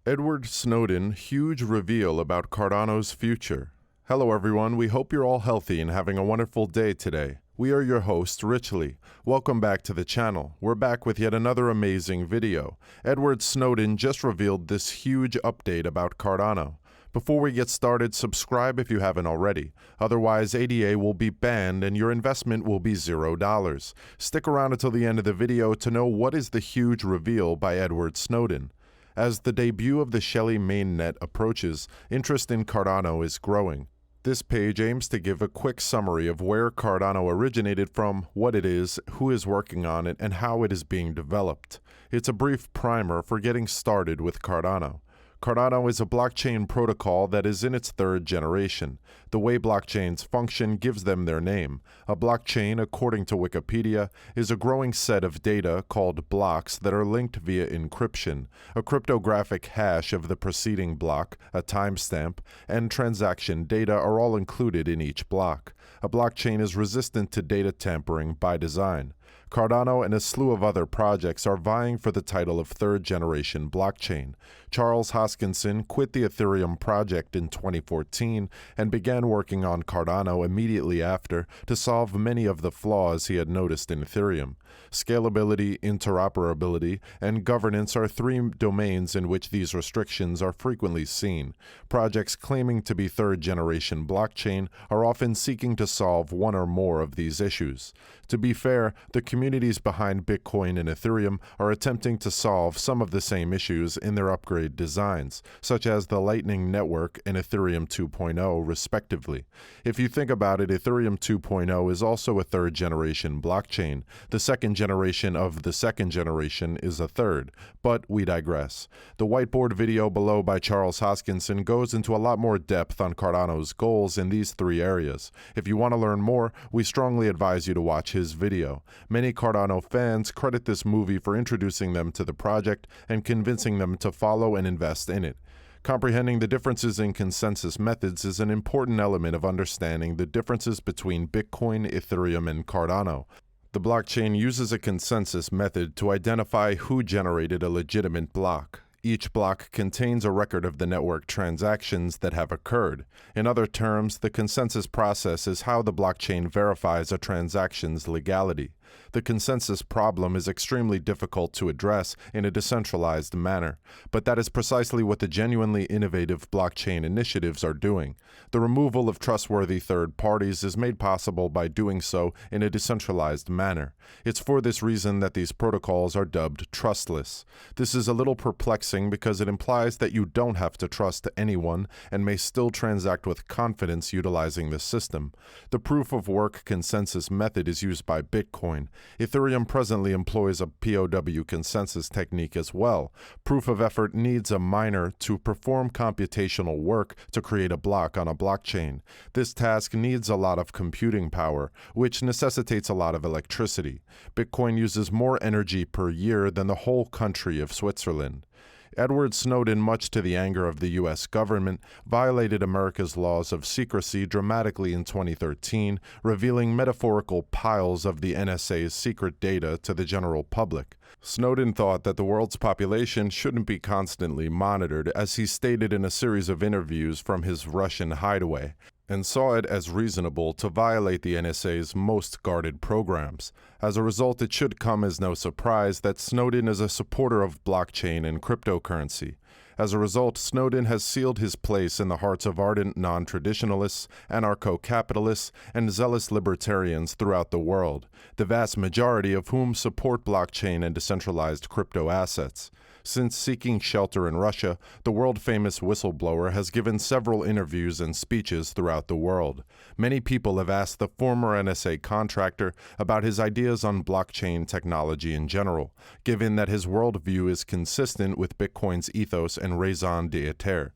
Edward Snowden, huge reveal about Cardano's future. Hello everyone, we hope you're all healthy and having a wonderful day today. We are your hosts, Richly. Welcome back to the channel. We're back with yet another amazing video. Edward Snowden just revealed this huge update about Cardano. Before we get started, subscribe if you haven't already. Otherwise, ADA will be banned and your investment will be $0. Stick around until the end of the video to know what is the huge reveal by Edward Snowden. As the debut of the Shelley mainnet approaches, interest in Cardano is growing. This page aims to give a quick summary of where Cardano originated from, what it is, who is working on it, and how it is being developed. It's a brief primer for getting started with Cardano. Cardano is a blockchain protocol that is in its third generation. The way blockchains function gives them their name. A blockchain, according to Wikipedia, is a growing set of data called blocks that are linked via encryption. A cryptographic hash of the preceding block, a timestamp, and transaction data are all included in each block. A blockchain is resistant to data tampering by design. Cardano and a slew of other projects are vying for the title of third-generation blockchain. Charles Hoskinson quit the Ethereum project in 2014 and began working on Cardano immediately after to solve many of the flaws he had noticed in Ethereum. Scalability, interoperability, and governance are three domains in which these restrictions are frequently seen. Projects claiming to be third-generation blockchain are often seeking to solve one or more of these issues. To be fair, the communities behind Bitcoin and Ethereum are attempting to solve some of the same issues in their upgrade designs, such as the Lightning Network and Ethereum 2.0, respectively. If you think about it, Ethereum 2.0 is also a third-generation blockchain. The second generation of the second generation is a third, but we digress. The whiteboard video below by Charles Hoskinson goes into a lot more depth on Cardano's goals in these three areas. If you want to learn more, we strongly advise you to watch his video. Many Cardano fans credit this movie for introducing them to the project and convincing them to follow and invest in it. Comprehending the differences in consensus methods is an important element of understanding the differences between Bitcoin, Ethereum, and Cardano. The blockchain uses a consensus method to identify who generated a legitimate block. Each block contains a record of the network transactions that have occurred. In other terms, the consensus process is how the blockchain verifies a transaction's legality. The consensus problem is extremely difficult to address in a decentralized manner, but that is precisely what the genuinely innovative blockchain initiatives are doing. The removal of trustworthy third parties is made possible by doing so in a decentralized manner. It's for this reason that these protocols are dubbed trustless. This is a little perplexing because it implies that you don't have to trust anyone and may still transact with confidence utilizing the system. The proof-of-work consensus method is used by Bitcoin. Ethereum presently employs a POW consensus technique as well. Proof of effort needs a miner to perform computational work to create a block on a blockchain. This task needs a lot of computing power, which necessitates a lot of electricity. Bitcoin uses more energy per year than the whole country of Switzerland. Edward Snowden, much to the anger of the U.S. government, violated America's laws of secrecy dramatically in 2013, revealing metaphorical piles of the NSA's secret data to the general public. Snowden thought that the world's population shouldn't be constantly monitored, as he stated in a series of interviews from his Russian hideaway, and saw it as reasonable to violate the NSA's most guarded programs. As a result, it should come as no surprise that Snowden is a supporter of blockchain and cryptocurrency. As a result, Snowden has sealed his place in the hearts of ardent non-traditionalists, anarcho-capitalists, and zealous libertarians throughout the world, the vast majority of whom support blockchain and decentralized crypto assets. Since seeking shelter in Russia, the world-famous whistleblower has given several interviews and speeches throughout the world. Many people have asked the former NSA contractor about his ideas on blockchain technology in general, given that his worldview is consistent with Bitcoin's ethos and raison d'etre.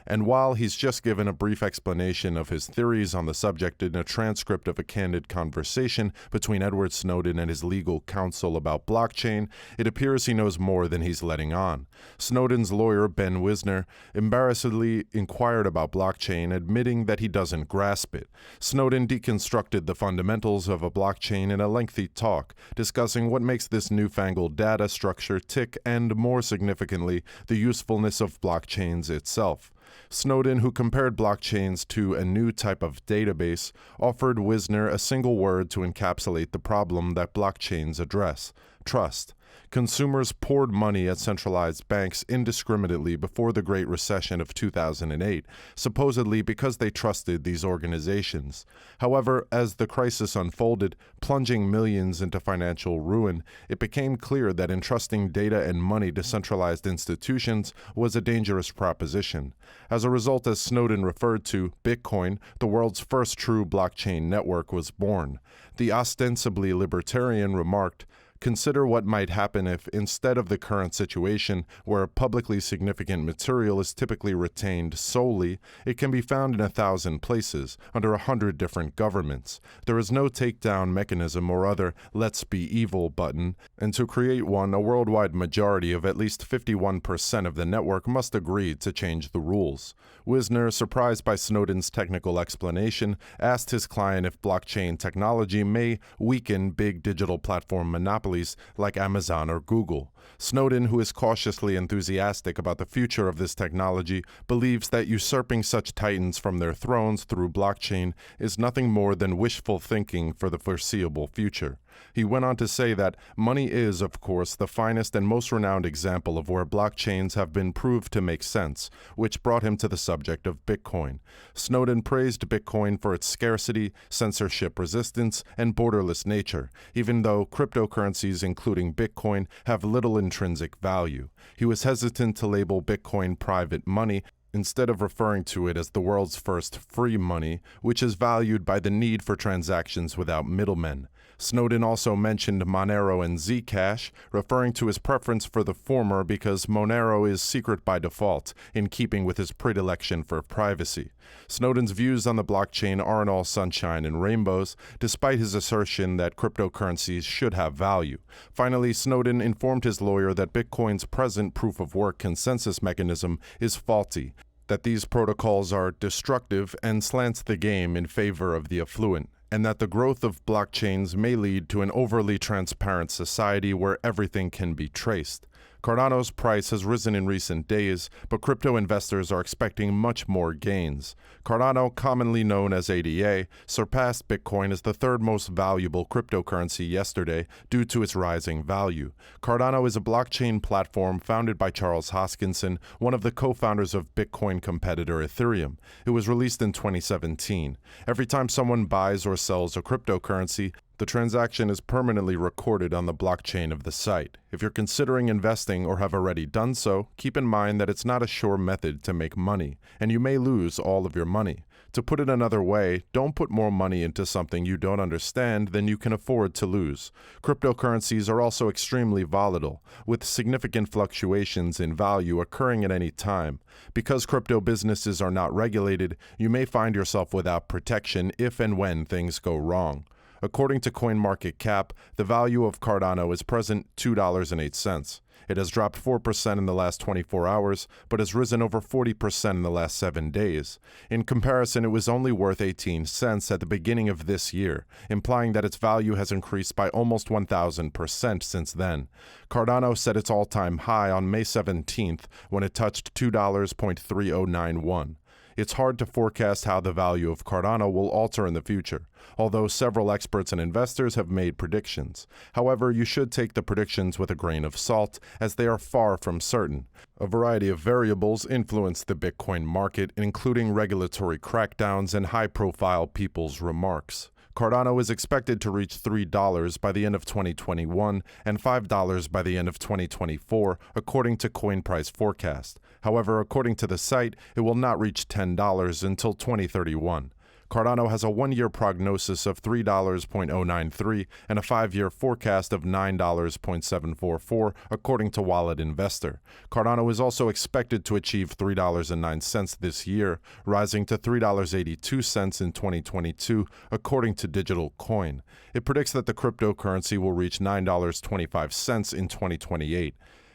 And while he's just given a brief explanation of his theories on the subject in a transcript of a candid conversation between Edward Snowden and his legal counsel about blockchain, it appears he knows more than he's letting on. Snowden's lawyer, Ben Wisner, embarrassedly inquired about blockchain, admitting that he doesn't grasp it. Snowden deconstructed the fundamentals of a blockchain in a lengthy talk, discussing what makes this newfangled data structure tick and, more significantly, the usefulness of blockchains itself. Snowden, who compared blockchains to a new type of database, offered Wisner a single word to encapsulate the problem that blockchains address: trust. Consumers poured money at centralized banks indiscriminately before the Great Recession of 2008, supposedly because they trusted these organizations. However, as the crisis unfolded, plunging millions into financial ruin, it became clear that entrusting data and money to centralized institutions was a dangerous proposition. As a result, as Snowden referred to, Bitcoin, the world's first true blockchain network, was born. The ostensibly libertarian remarked, "Consider what might happen if, instead of the current situation where publicly significant material is typically retained solely, it can be found in 1,000 places, under 100 different governments. There is no takedown mechanism or other 'let's be evil' button, and to create one, a worldwide majority of at least 51% of the network must agree to change the rules." Wisner, surprised by Snowden's technical explanation, asked his client if blockchain technology may weaken big digital platform monopolies like Amazon or Google. Snowden, who is cautiously enthusiastic about the future of this technology, believes that usurping such titans from their thrones through blockchain is nothing more than wishful thinking for the foreseeable future. He went on to say that money is, of course, the finest and most renowned example of where blockchains have been proved to make sense, which brought him to the subject of Bitcoin. Snowden praised Bitcoin for its scarcity, censorship resistance, and borderless nature, even though cryptocurrencies, including Bitcoin, have little intrinsic value. He was hesitant to label Bitcoin private money, instead of referring to it as the world's first free money, which is valued by the need for transactions without middlemen. Snowden also mentioned Monero and Zcash, referring to his preference for the former because Monero is secret by default, in keeping with his predilection for privacy. Snowden's views on the blockchain aren't all sunshine and rainbows, despite his assertion that cryptocurrencies should have value. Finally, Snowden informed his lawyer that Bitcoin's present proof-of-work consensus mechanism is faulty, that these protocols are destructive and slants the game in favor of the affluent, and that the growth of blockchains may lead to an overly transparent society where everything can be traced. Cardano's price has risen in recent days, but crypto investors are expecting much more gains. Cardano, commonly known as ADA, surpassed Bitcoin as the third most valuable cryptocurrency yesterday due to its rising value. Cardano is a blockchain platform founded by Charles Hoskinson, one of the co-founders of Bitcoin competitor Ethereum. It was released in 2017. Every time someone buys or sells a cryptocurrency, the transaction is permanently recorded on the blockchain of the site. If you're considering investing or have already done so, keep in mind that it's not a sure method to make money, and you may lose all of your money. To put it another way, don't put more money into something you don't understand than you can afford to lose. Cryptocurrencies are also extremely volatile, with significant fluctuations in value occurring at any time. Because crypto businesses are not regulated, you may find yourself without protection if and when things go wrong. According to CoinMarketCap, the value of Cardano is present $2.08. It has dropped 4% in the last 24 hours, but has risen over 40% in the last 7 days. In comparison, it was only worth 18 cents at the beginning of this year, implying that its value has increased by almost 1,000% since then. Cardano set its all-time high on May 17th when it touched $2.3091. It's hard to forecast how the value of Cardano will alter in the future, although several experts and investors have made predictions. However, you should take the predictions with a grain of salt, as they are far from certain. A variety of variables influence the Bitcoin market, including regulatory crackdowns and high-profile people's remarks. Cardano is expected to reach $3 by the end of 2021 and $5 by the end of 2024, according to CoinPrice Forecast. However, according to the site, it will not reach $10 until 2031. Cardano has a 1-year prognosis of $3.093 and a 5-year forecast of $9.744, according to Wallet Investor. Cardano is also expected to achieve $3.09 this year, rising to $3.82 in 2022, according to Digital Coin. It predicts that the cryptocurrency will reach $9.25 in 2028.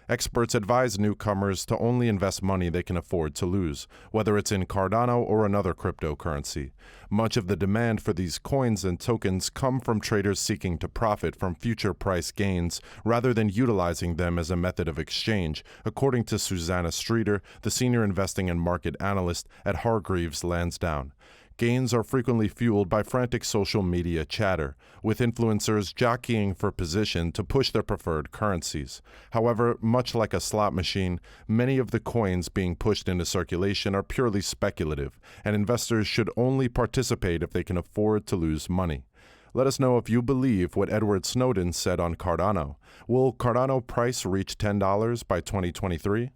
Experts advise newcomers to only invest money they can afford to lose, whether it's in Cardano or another cryptocurrency. Much of the demand for these coins and tokens come from traders seeking to profit from future price gains rather than utilizing them as a method of exchange, according to Susanna Streeter, the senior investing and market analyst at Hargreaves Lansdowne. Gains are frequently fueled by frantic social media chatter, with influencers jockeying for position to push their preferred currencies. However, much like a slot machine, many of the coins being pushed into circulation are purely speculative, and investors should only participate if they can afford to lose money. Let us know if you believe what Edward Snowden said on Cardano. Will Cardano price reach $10 by 2023?